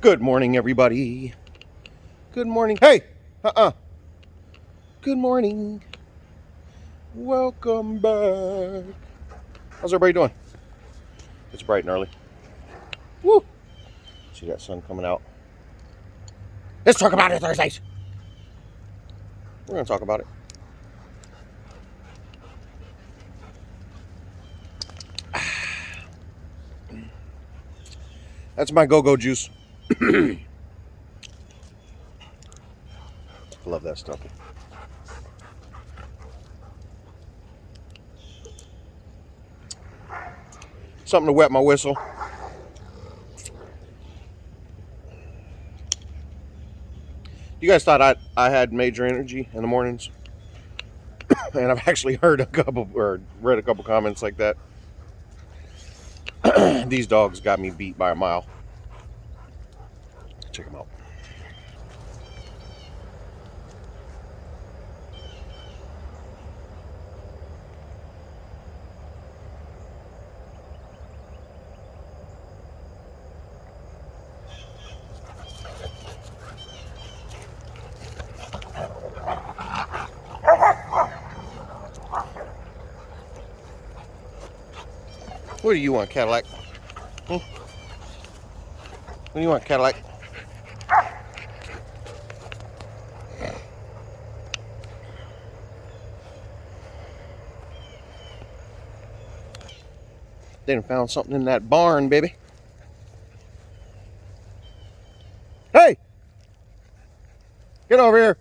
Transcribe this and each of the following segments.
Good morning, everybody. Good morning. Hey! Good morning. Welcome back. How's everybody doing? It's bright and early. Woo! See that sun coming out. Let's talk about it Thursdays. We're going to talk about it. That's my go-go juice. I love that stuff. Something to wet my whistle. You guys thought I had major energy in the mornings? And I've actually heard a couple or read a couple comments like that. These dogs got me beat by a mile. Check them out. What do you want, Cadillac? What do you want, Cadillac? They done found something in that barn, baby. Hey! Get over here.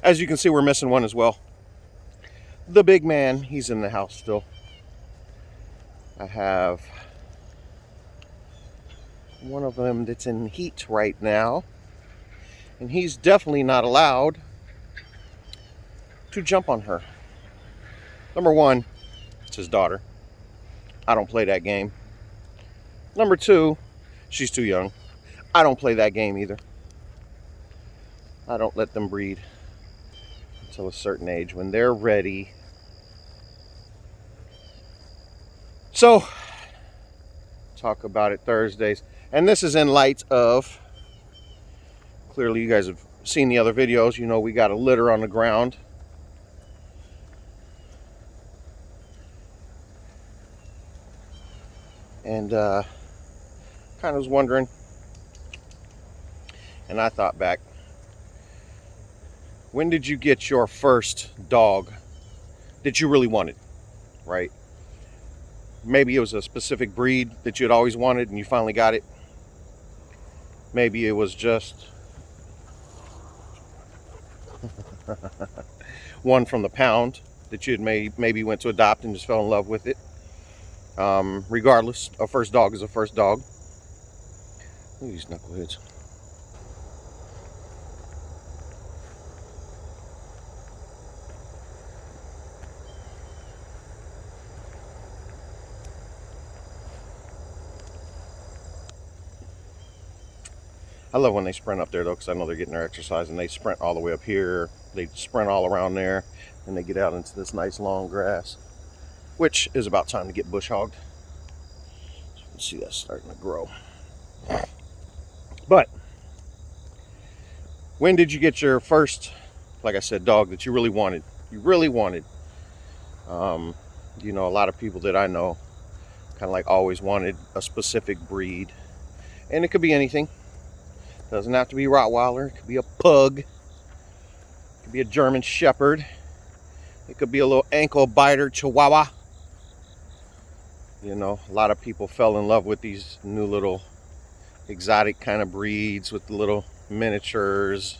As you can see, we're missing one as well. The big man, he's in the house still. I have one of them that's in heat right now. And he's definitely not allowed to jump on her. Number one, it's his daughter. I don't play that game. Number two, she's too young. I don't play that game either. I don't let them breed until a certain age when they're ready. So, talk about it Thursdays. And this is in light of, clearly you guys have seen the other videos. You know we got a litter on the ground. And kind of was wondering, and I thought back, when did you get your first dog that you really wanted, right? Maybe it was a specific breed that you had always wanted and you finally got it. Maybe it was just one from the pound that you had maybe went to adopt and just fell in love with it. Regardless, a first dog is a first dog. Look at these knuckleheads. I love when they sprint up there though, because I know they're getting their exercise, and they sprint all the way up here. They sprint all around there, and they get out into this nice long grass, which is about time to get bush hogged. So you can see that's starting to grow. But when did you get your first, like I said, dog that you really wanted? You really wanted. You know, a lot of people that I know kind of like always wanted a specific breed, and it could be anything. Doesn't have to be Rottweiler. It could be a pug. It could be a German Shepherd. It could be a little ankle biter Chihuahua. You know, a lot of people fell in love with these new little exotic kind of breeds with the little miniatures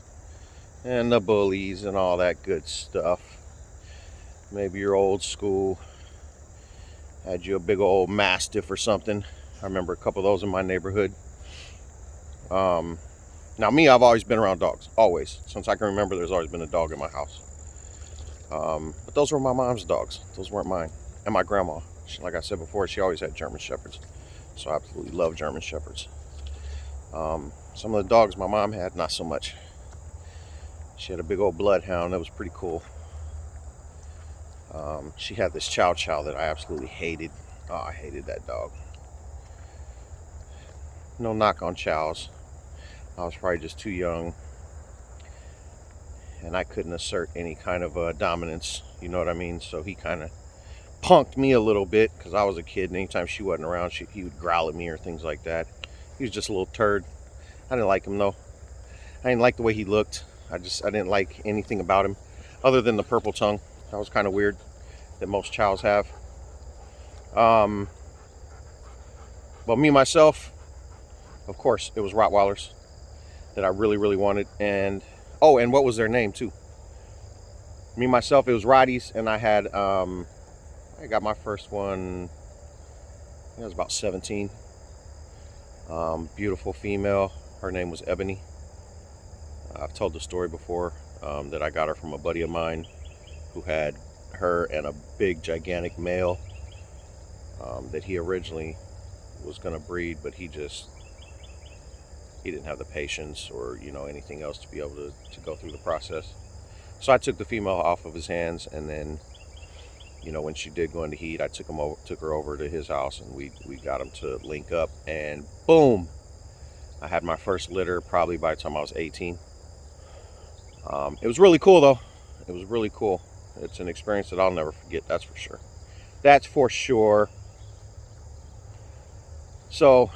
and the bullies and all that good stuff. Maybe you're old school. Had you a big old Mastiff or something. I remember a couple of those in my neighborhood. Now me, I've always been around dogs. Always. Since I can remember, there's always been a dog in my house. But those were my mom's dogs. Those weren't mine. and my grandma. Like I said before, she always had German Shepherds. So I absolutely love German Shepherds. Some of the dogs my mom had, not so much. She had a big old bloodhound that was pretty cool. She had this Chow Chow that I absolutely hated. Oh, I hated that dog. No knock on Chows. I was probably just too young, and I couldn't assert any kind of dominance. You know what I mean? So he kind of punked me a little bit because I was a kid, and anytime she wasn't around, he would growl at me or things like that. He was just a little turd. I didn't like him though. I didn't like the way he looked. I didn't like anything about him other than the purple tongue. That was kind of weird that most Chows have. But me myself, of course, it was Rottweilers that I really, really wanted. And oh, and what was their name too? Me myself, it was Rotties, and I had I got my first one. I think I was about 17. Beautiful female. Her name was Ebony. I've told the story before that I got her from a buddy of mine who had her and a big, gigantic male that he originally was going to breed, but he didn't have the patience or anything else to be able to go through the process. So I took the female off of his hands, and then when she did go into heat, I took her over to his house, and we got him to link up, and boom, I had my first litter probably by the time I was 18. It was really cool though. It was really cool. It's an experience that I'll never forget, that's for sure. That's for sure. So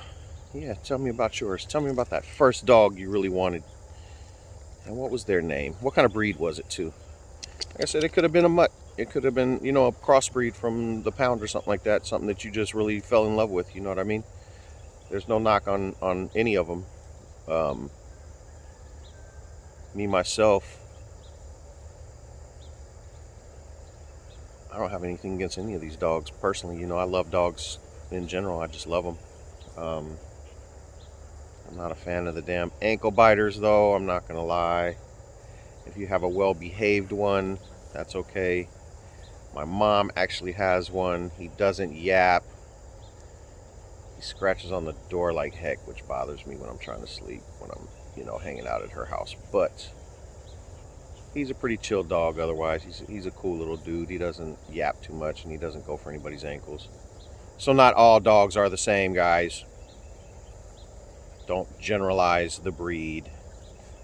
yeah, tell me about yours. Tell me about that first dog you really wanted. And what was their name? What kind of breed was it too? Like I said, it could have been a mutt. It could have been, a crossbreed from the pound or something like that. Something that you just really fell in love with, you know what I mean? There's no knock on any of them. Me, myself, I don't have anything against any of these dogs personally. I love dogs in general. I just love them. I'm not a fan of the damn ankle biters though, I'm not gonna lie. If you have a well-behaved one, that's okay. My mom actually has one. He doesn't yap. He scratches on the door like heck, which bothers me when I'm trying to sleep, when I'm, hanging out at her house. But he's a pretty chill dog otherwise. He's a cool little dude. He doesn't yap too much, and he doesn't go for anybody's ankles. So not all dogs are the same, guys. Don't generalize the breed.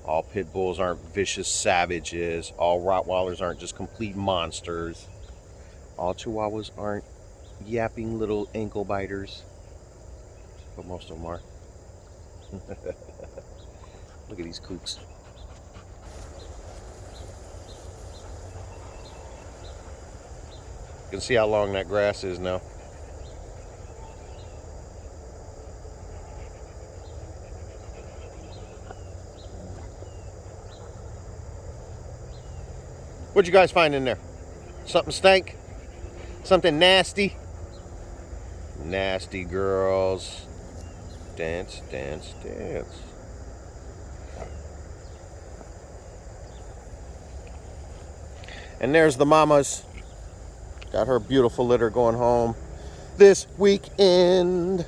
All pit bulls aren't vicious savages. All Rottweilers aren't just complete monsters. All Chihuahuas aren't yapping little ankle biters. But most of them are. Look at these kooks. You can see how long that grass is now. What'd you guys find in there? Something stank? Something nasty? Nasty girls. Dance, dance, dance. And there's the mamas. Got her beautiful litter going home this weekend.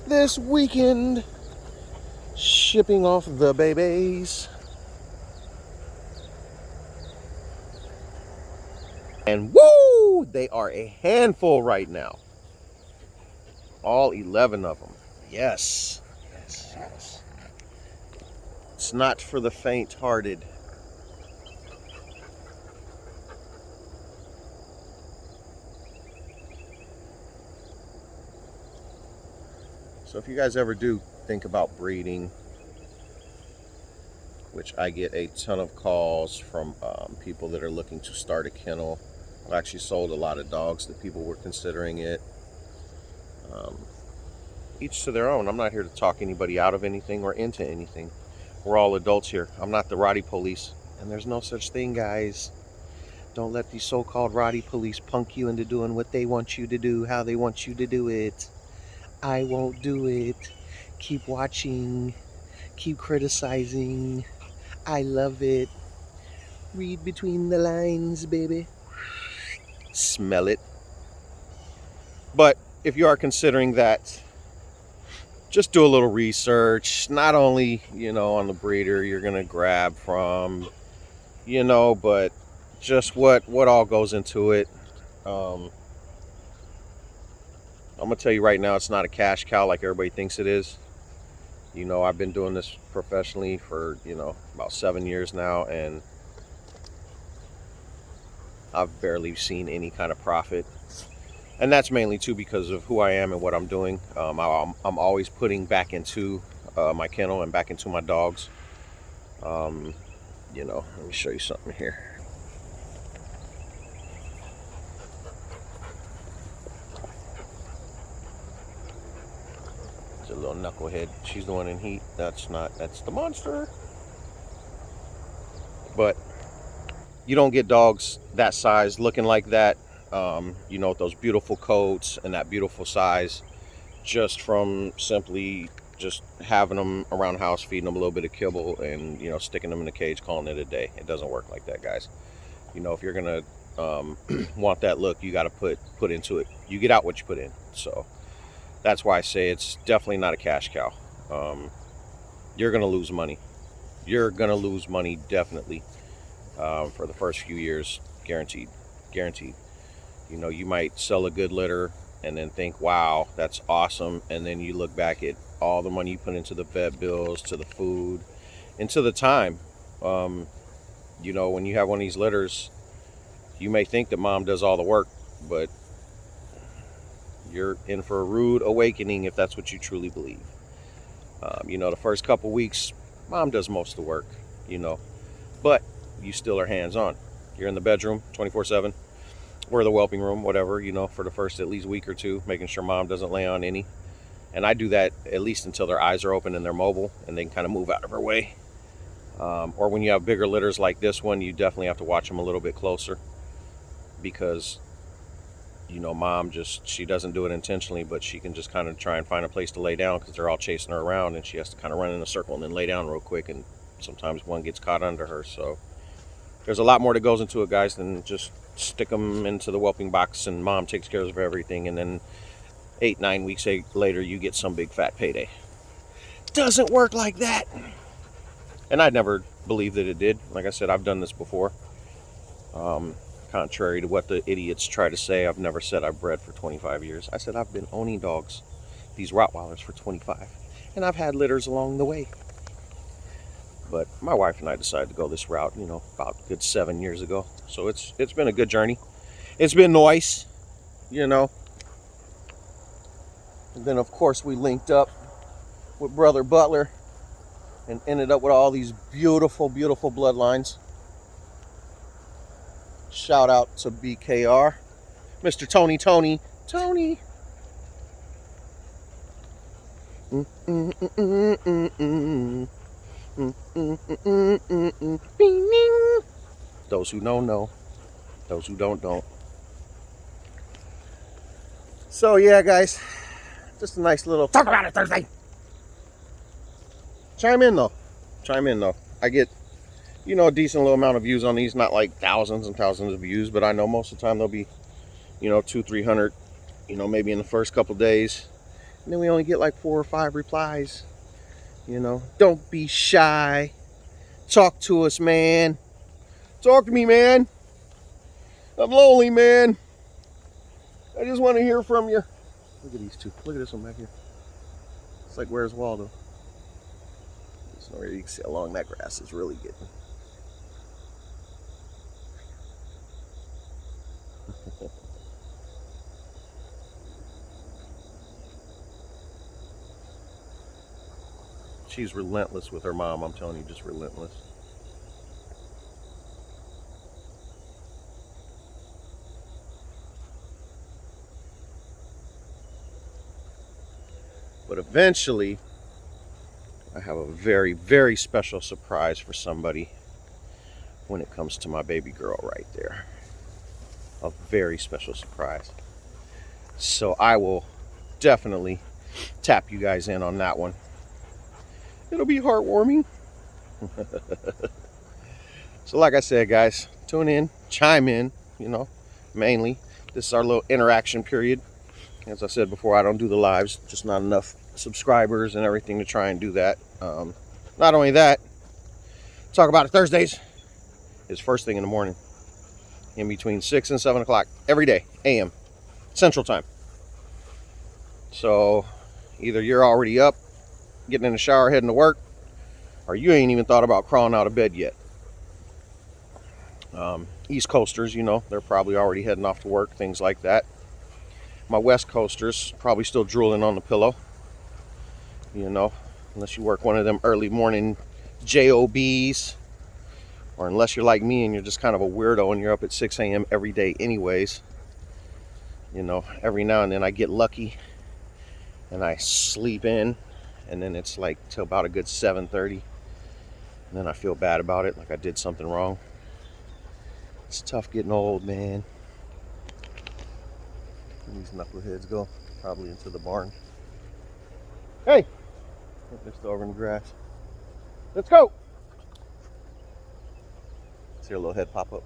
This weekend. Shipping off the babies. And woo! They are a handful right now. All 11 of them. Yes. Yes, yes. It's not for the faint-hearted. So if you guys ever do think about breeding, which I get a ton of calls from people that are looking to start a kennel. I've actually sold a lot of dogs that people were considering it. Each to their own. I'm not here to talk anybody out of anything or into anything. We're all adults here. I'm not the Rottie police. And there's no such thing, guys. Don't let these so-called Rottie police punk you into doing what they want you to do, how they want you to do it. I won't do it. Keep watching. Keep criticizing. I love it. Read between the lines, baby. smell it. But if you are considering that, just do a little research, not only, on the breeder you're going to grab from, but just what all goes into it. I'm going to tell you right now, it's not a cash cow like everybody thinks it is. I've been doing this professionally for, about 7 years now, and I've barely seen any kind of profit. And that's mainly too because of who I am and what I'm doing. I'm always putting back into my kennel and back into my dogs. Let me show you something here. It's a little knucklehead. She's the one in heat. That's the monster. But you don't get dogs that size looking like that. With those beautiful coats and that beautiful size, just from simply just having them around the house, feeding them a little bit of kibble, and sticking them in the cage, calling it a day. It doesn't work like that, guys. If you're gonna want that look, you got to put into it. You get out what you put in. So that's why I say it's definitely not a cash cow. You're gonna lose money. You're gonna lose money definitely for the first few years, guaranteed. You might sell a good litter and then think, wow, that's awesome. And then you look back at all the money you put into the vet bills, to the food, into the time. When you have one of these litters, you may think that mom does all the work, but you're in for a rude awakening if that's what you truly believe. The first couple weeks, mom does most of the work, but you still are hands-on. You're in the bedroom 24/7. Or the whelping room, whatever, for the first at least week or two, making sure mom doesn't lay on any. And I do that at least until their eyes are open and they're mobile and they can kind of move out of her way. Or when you have bigger litters like this one, you definitely have to watch them a little bit closer, because, mom she doesn't do it intentionally, but she can just kind of try and find a place to lay down because they're all chasing her around, and she has to kind of run in a circle and then lay down real quick, and sometimes one gets caught under her. So there's a lot more that goes into it, guys, than just stick them into the whelping box and mom takes care of everything, and then 8-9 weeks later you get some big fat payday. Doesn't work like that. And I'd never believed that it did. Like I said, I've done this before. Contrary to what the idiots try to say, I've never said I've bred for 25 years. I said I've been owning dogs, these Rottweilers, for 25, and I've had litters along the way. But my wife and I decided to go this route, about a good 7 years ago. So it's been a good journey. It's been nice, And then, of course, we linked up with Brother Butler and ended up with all these beautiful, beautiful bloodlines. Shout out to BKR. Mr. Tony. Those who know. Those who don't. So yeah, guys, just a nice little talk about it Thursday. Chime in though. I get, a decent little amount of views on these, not like thousands and thousands of views, but I know most of the time they'll be, 200-300, maybe in the first couple days. And then we only get like 4 or 5 replies. Don't be shy. Talk to us, man. Talk to me, man. I'm lonely, man. I just want to hear from you. Look at these two. Look at this one back here. It's like, where's Waldo? So you can see how long that grass is really getting. She's relentless with her mom, I'm telling you, just relentless. But eventually, I have a very, very special surprise for somebody when it comes to my baby girl right there. A very special surprise. So I will definitely tap you guys in on that one. It'll be heartwarming. So like I said, guys, tune in, chime in, mainly. This is our little interaction period. As I said before, I don't do the lives, just not enough subscribers and everything to try and do that. Not only that, talk about it Thursdays is first thing in the morning, in between 6 and 7 o'clock every day, a.m. Central Time. So either you're already up, getting in the shower, heading to work, or you ain't even thought about crawling out of bed yet. East Coasters, you know, they're probably already heading off to work, things like that. My West Coasters probably still drooling on the pillow, you know, unless you work one of them early morning jobs, or unless you're like me and you're just kind of a weirdo and you're up at 6 a.m. every day anyways. You know, every now and then I get lucky and I sleep in, and then it's like till about a good 7:30, and then I feel bad about it, like I did something wrong. It's tough getting old, man. Where these knuckleheads go? Probably into the barn. Hey! They're still over in the grass. Let's go! See her little head pop up.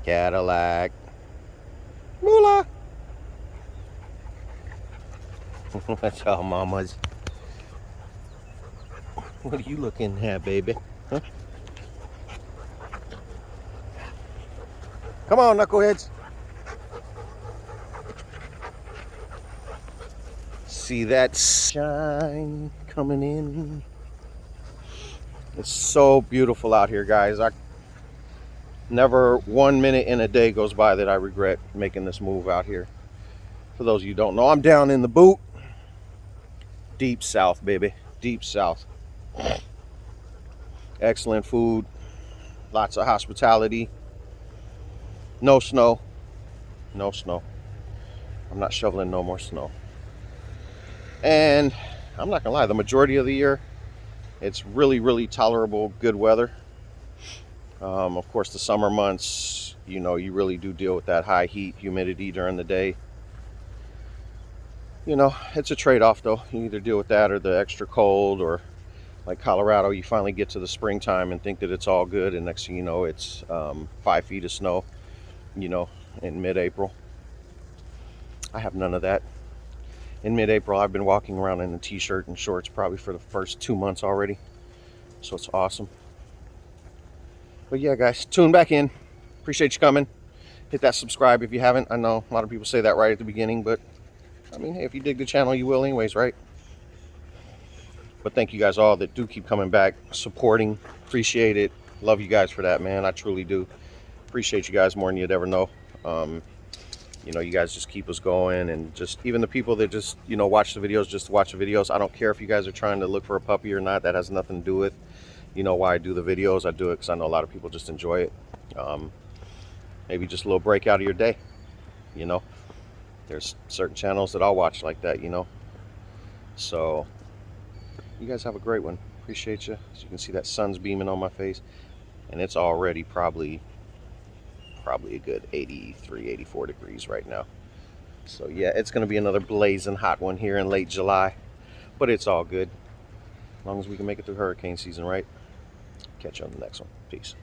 Cadillac. Moolah! That's all mamas. What are you looking at, baby? Huh? Come on, knuckleheads. See that shine coming in? It's so beautiful out here, guys. Never 1 minute in a day goes by that I regret making this move out here. For those of you who don't know, I'm down in the boot. Deep south, baby. Deep south. Excellent food. Lots of hospitality. No snow. No snow. I'm not shoveling no more snow. And I'm not gonna lie, the majority of the year, it's really, really tolerable, good weather. Of course, the summer months, you know, you really do deal with that high heat, humidity during the day. You know, it's a trade-off though. You either deal with that or the extra cold, or like Colorado, you finally get to the springtime and think that it's all good, and next thing you know, it's 5 feet of snow, you know, in mid-April. I have none of that. In mid-April, I've been walking around in a t-shirt and shorts probably for the first 2 months already. So it's awesome. But yeah, guys, tune back in. Appreciate you coming. Hit that subscribe if you haven't. I know a lot of people say that right at the beginning, but I mean, hey, if you dig the channel, you will anyways, right? But thank you guys all that do keep coming back, supporting. Appreciate it. Love you guys for that, man. I truly do. Appreciate you guys more than you'd ever know. You know, you guys just keep us going, and just even the people that just, you know, watch the videos just to watch the videos. I don't care if you guys are trying to look for a puppy or not. That has nothing to do with, you know, why I do the videos. I do it because I know a lot of people just enjoy it. Maybe just a little break out of your day, you know. There's certain channels that I'll watch like that, you know. So you guys have a great one. Appreciate you. As you can see, that sun's beaming on my face, and it's already probably a good 83, 84 degrees right now. So yeah, it's going to be another blazing hot one here in late July, but it's all good as long as we can make it through hurricane season, right? Catch you on the next one. Peace.